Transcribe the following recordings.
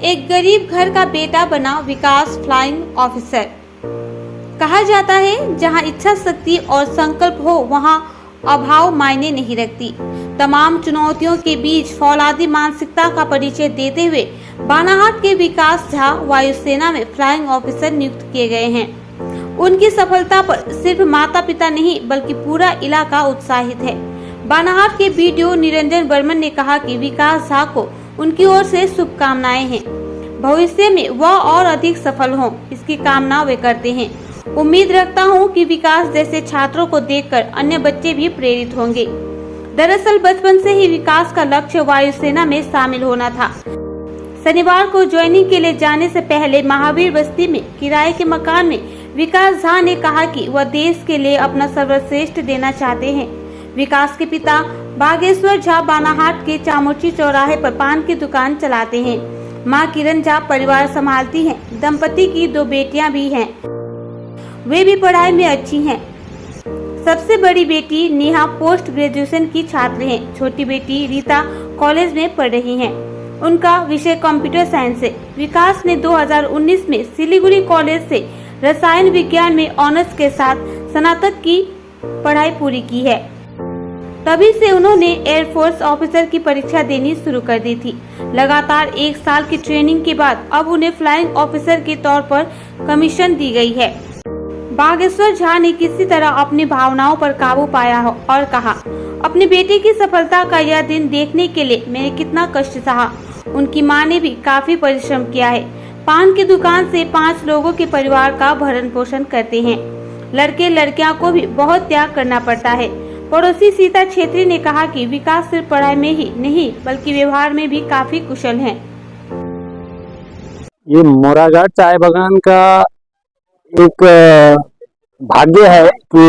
एक गरीब घर का बेटा बना विकास फ्लाइंग ऑफिसर। कहा जाता है जहां इच्छा शक्ति और संकल्प हो वहां अभाव मायने नहीं रखती। तमाम चुनौतियों के बीच फौलादी मानसिकता का परिचय देते हुए बानाहाट के विकास झा वायुसेना में फ्लाइंग ऑफिसर नियुक्त किए गए हैं। उनकी सफलता पर सिर्फ माता पिता नहीं बल्कि पूरा इलाका उत्साहित है। बानाहाट के बीडीओ निरंजन बर्मन ने कहा कि विकास झा को उनकी ओर से शुभकामनाएं हैं। भविष्य में वह और अधिक सफल हों, इसकी कामना वे करते हैं। उम्मीद रखता हूं कि विकास जैसे छात्रों को देखकर अन्य बच्चे भी प्रेरित होंगे। दरअसल बचपन से ही विकास का लक्ष्य वायुसेना में शामिल होना था। शनिवार को ज्वाइनिंग के लिए जाने से पहले महावीर बस्ती में किराए के मकान में विकास झा ने कहा कि वह देश के लिए अपना सर्वश्रेष्ठ देना चाहते हैं। विकास के पिता बागेश्वर झा बानाहाट के चामुची चौराहे पर पान की दुकान चलाते हैं। मां किरण झा परिवार संभालती हैं। दंपति की 2 बेटियां भी हैं, वे भी पढ़ाई में अच्छी हैं। सबसे बड़ी बेटी नेहा पोस्ट ग्रेजुएशन की छात्र हैं। छोटी बेटी रीता कॉलेज में पढ़ रही हैं। उनका विषय कंप्यूटर साइंस है। विकास ने 2019 में सिलीगुड़ी कॉलेज से रसायन विज्ञान में ऑनर्स के साथ स्नातक की पढ़ाई पूरी की है। तभी से उन्होंने एयरफोर्स ऑफिसर की परीक्षा देनी शुरू कर दी थी। लगातार 1 साल की ट्रेनिंग के बाद अब उन्हें फ्लाइंग ऑफिसर के तौर पर कमीशन दी गई है। बागेश्वर झा ने किसी तरह अपनी भावनाओं पर काबू पाया हो और कहा, अपने बेटे की सफलता का यह दिन देखने के लिए मैंने कितना कष्ट सहा। उनकी मां ने भी काफी परिश्रम किया है। पान की दुकान से 5 लोगों के परिवार का भरण पोषण करते हैं। लड़के लड़कियां को भी बहुत त्याग करना पड़ता है। पड़ोसी सीता छेत्री ने कहा कि विकास सिर्फ पढ़ाई में ही नहीं बल्कि व्यवहार में भी काफी कुशल हैं। ये मोराघाट चाय बागान का एक भाग्य है कि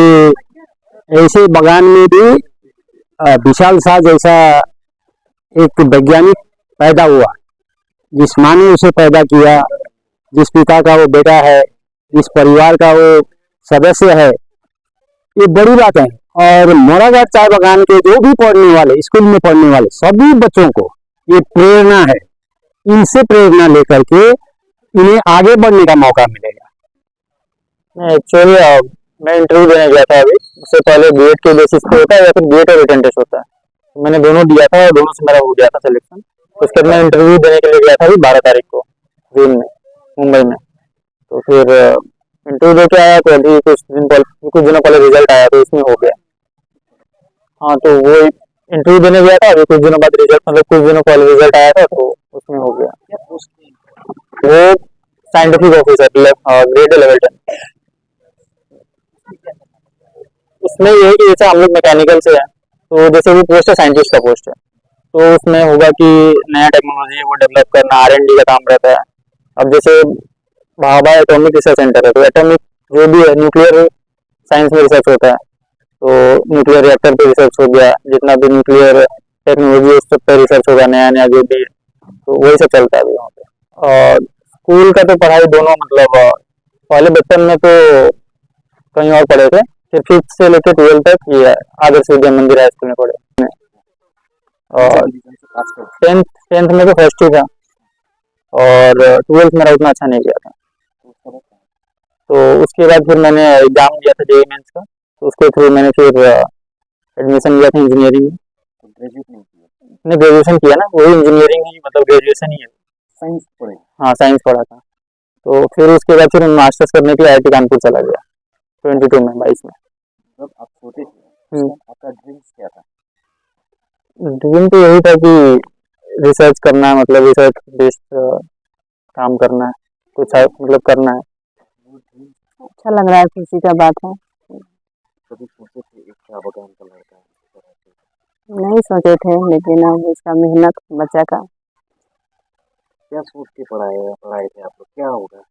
ऐसे बागान में भी विशाल शाह जैसा एक वैज्ञानिक पैदा हुआ। जिस माँ ने उसे पैदा किया, जिस पिता का वो बेटा है, जिस परिवार का वो सदस्य है, ये बड़ी बात है। और मोराघाट चाय बागान के जो भी पढ़ने वाले, स्कूल में पढ़ने वाले सभी बच्चों को ये प्रेरणा है। इनसे प्रेरणा लेकर के इन्हें आगे बढ़ने का मौका मिलेगा। एक्चुअली मैं इंटरव्यू देने गया था अभी। उससे पहले बीएड के बेसिस पे होता है या फिर बीएड और रिटन टेस्ट होता है। तो मैंने दोनों दिया था और दोनों से मेरा हो गया था सिलेक्शन। उसके बाद मैं इंटरव्यू देने के लिए गया था अभी 12 तारीख को जून में मुंबई में। तो फिर इंटरव्यू दे के आया तो अभी कुछ दिनों पहले रिजल्ट आया तो इसमें हो गया। हाँ, तो वो इंटरव्यू देने गया था, अभी कुछ दिनों बाद रिजल्ट, मतलब कुछ दिनों पहले रिजल्ट आया था तो उसमें हो गया। वो साइंटिफिक ऑफिसर ग्रेड 11। उसमें ये है कि जैसे हम लोग मैकेनिकल से हैं तो जैसे वो पोस्ट है साइंटिस्ट का पोस्ट है, तो उसमें होगा कि नया टेक्नोलॉजी वो डेवलप करना, R&D का काम रहता है। अब जैसे भाभा एटॉमिक रिसर्च सेंटर है तो एटॉमिक जो भी है न्यूक्लियर साइंस में रिसर्च होता है। तो न्यूक्लियर रिएक्टर पे रिसर्च हो गया, जितना भी न्यूक्लियर टेक्नोलॉजी उस सब पे रिसर्च होगा, नया नया जो भी है, तो वही सब चलता है अभी वहाँ पे। और स्कूल का तो पढ़ाई दोनों, मतलब पहले बचपन में तो कहीं और पढ़े थे, फिर 5th से लेकर 12th तक ये आदर्श विद्या मंदिर हाई स्कूल में पढ़े। और 10th में तो फर्स्ट ही था और 12th मेरा उतना अच्छा नहीं गया था। तो उसके बाद फिर मैंने एग्जाम दिया था जेईई मेंस का, तो उसके थ्रू मैंने फिर एडमिशन लिया था इंजीनियरिंग में। नहीं, ग्रेजुएशन किया ना, वही इंजीनियरिंग ही, मतलब ग्रेजुएशन ही है। साइंस पढ़े? हाँ, साइंस पढ़ा था। तो फिर उसके बाद फिर मास्टर्स करने के लिए IIT कानपुर चला गया 22 में 22 में। जब आप छोटे थे आपका ड्रीम क्या था? ड्रीम तो यही था कि रिसर्च करना है, मतलब रिसर्च बेस्ड काम करना है, कुछ मतलब करना है। अच्छा लग रहा है, खुशी का बात है। कभी सोचे थे एक चाय बागान का लड़का? नहीं सोचे थे, लेकिन अब इसका मेहनत बच्चा का। क्या सोच के पढ़ाए थे आप लोग, क्या होगा?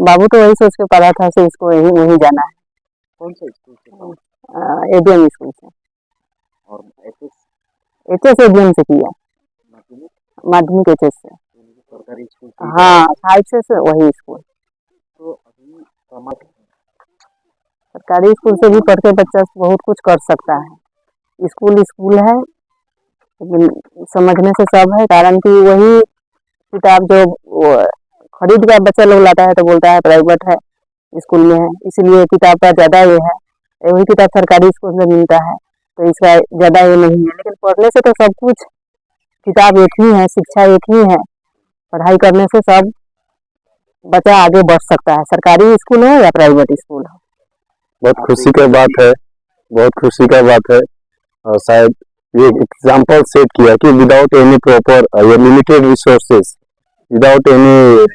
बाबू तो वही सोच के पढ़ा था कि इसको वही जाना है। कौन सा स्कूल से? ABM स्कूल से। और HS ABM से किया, माध्यमिक HS से। सरकारी स्कूल? हाँ, 5 से वही स्कूल। तो अभी सरकारी स्कूल से भी पढ़ के बच्चा बहुत कुछ कर सकता है। स्कूल है, लेकिन समझने से सब है, कारण कि वही किताब जो वो खरीद कर बच्चा लोग लाता है तो बोलता है प्राइवेट है, स्कूल में है, इसलिए किताब का ज़्यादा ये है। वही किताब सरकारी स्कूल में मिलता है तो इसका ज़्यादा ये नहीं है, लेकिन पढ़ने से तो सब कुछ, किताब एक ही है, शिक्षा एक ही है। पढ़ाई करने से सब बच्चा आगे बढ़ सकता है, सरकारी स्कूल हो या प्राइवेट स्कूल हो। बहुत खुशी का बात है, बहुत खुशी का बात है। और शायद ये एग्जाम्पल सेट किया कि विदाउट एनी प्रॉपर या limited resources, without any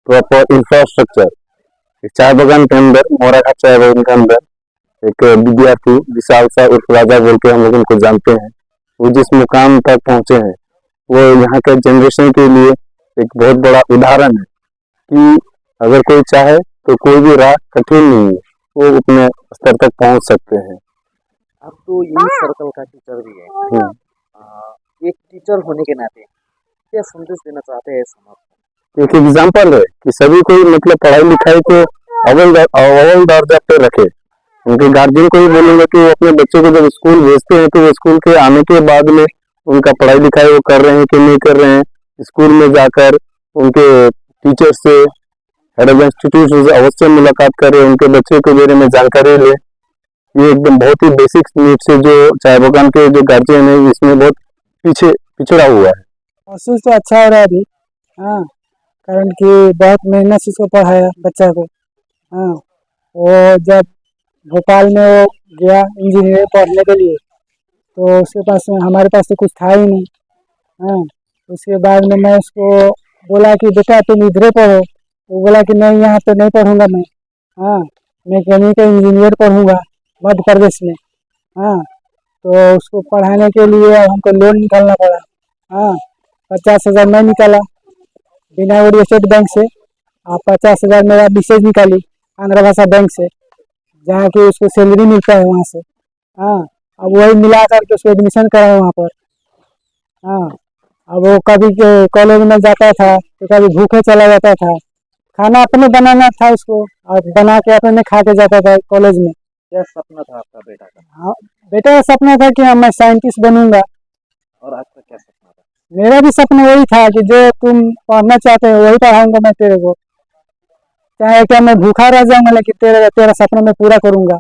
proper infrastructure, चाय बागान के अंदर, मोराघाट चाय बागान के अंदर एक विद्यार्थी विशाल सा उर्फ राजा बोल के हम लोग उनको जानते हैं, वो जिस मुकाम तक पहुंचे हैं वो यहाँ के जनरेशन के लिए एक बहुत बड़ा उदाहरण है कि अगर कोई चाहे तो कोई भी राह कठिन नहीं है, वो अपने स्तर तक पहुंच सकते हैं। आप तो यही सर्कल का टीचर भी है। एक टीचर होने के नाते क्या संदेश देना चाहते हैं समाज को? एक एग्जाम्पल है कि सभी को मतलब पढ़ाई लिखाई को अव्वल दर्जा पे रखे। उनके गार्जियन को ही बोलेंगे कि वो अपने बच्चों को जब स्कूल भेजते हैं तो वो स्कूल के आने के बाद में उनका पढ़ाई लिखाई वो कर रहे हैं कि नहीं कर रहे हैं, स्कूल में जाकर उनके टीचर से, हेड ऑफ इंस्टीट्यूट से अवश्य मुलाकात करें, उनके बच्चे के बारे में जानकारी ले। ये एकदम बहुत ही बेसिक नीड से जो चाय बागान के जो गार्जियन है इसमें बहुत पिछड़ा हुआ है। महसूस तो अच्छा हो रहा है अभी। हाँ, कारण कि बहुत मेहनत से इसको पढ़ाया बच्चा को। हाँ, वो जब भोपाल में वो गया इंजीनियरिंग पढ़ने के लिए तो उसके पास, हमारे पास तो कुछ था ही नहीं। हाँ, उसके बाद में मैं उसको बोला कि बेटा तुम इधरे पढ़ो, वो बोला कि नहीं यहाँ तो नहीं पढ़ूंगा मैं। हाँ, मैं केमिकल इंजीनियर पढ़ूंगा मध्य प्रदेश में। हाँ, तो उसको पढ़ाने के लिए हमको लोन निकालना पड़ा। हाँ, 50,000 मैं निकाला बिना ओडी स्टेट बैंक से, और 50,000 मेरा विशेष निकाली आंध्र भाषा बैंक से, जहाँ की उसको सैलरी मिलता है वहाँ से। हाँ, अब वही मिला करके उसको एडमिशन कराया वहाँ पर। हाँ, अब वो कभी कॉलेज में जाता था तो कभी भूखे चला जाता था, खाना अपने बनाना था उसको और बना के अपने खा के जाता था कॉलेज में। क्या सपना था आपका बेटा का? हाँ, बेटा का सपना था कि हाँ, मैं साइंटिस्ट बनूंगा। और आपका क्या सपना था? मेरा भी सपना वही था कि जो तुम पढ़ना चाहते हो वही पढ़ाऊंगा मैं तेरे को, चाहे क्या मैं भूखा रह जाऊंगा लेकिन तेरा सपना मैं पूरा करूंगा।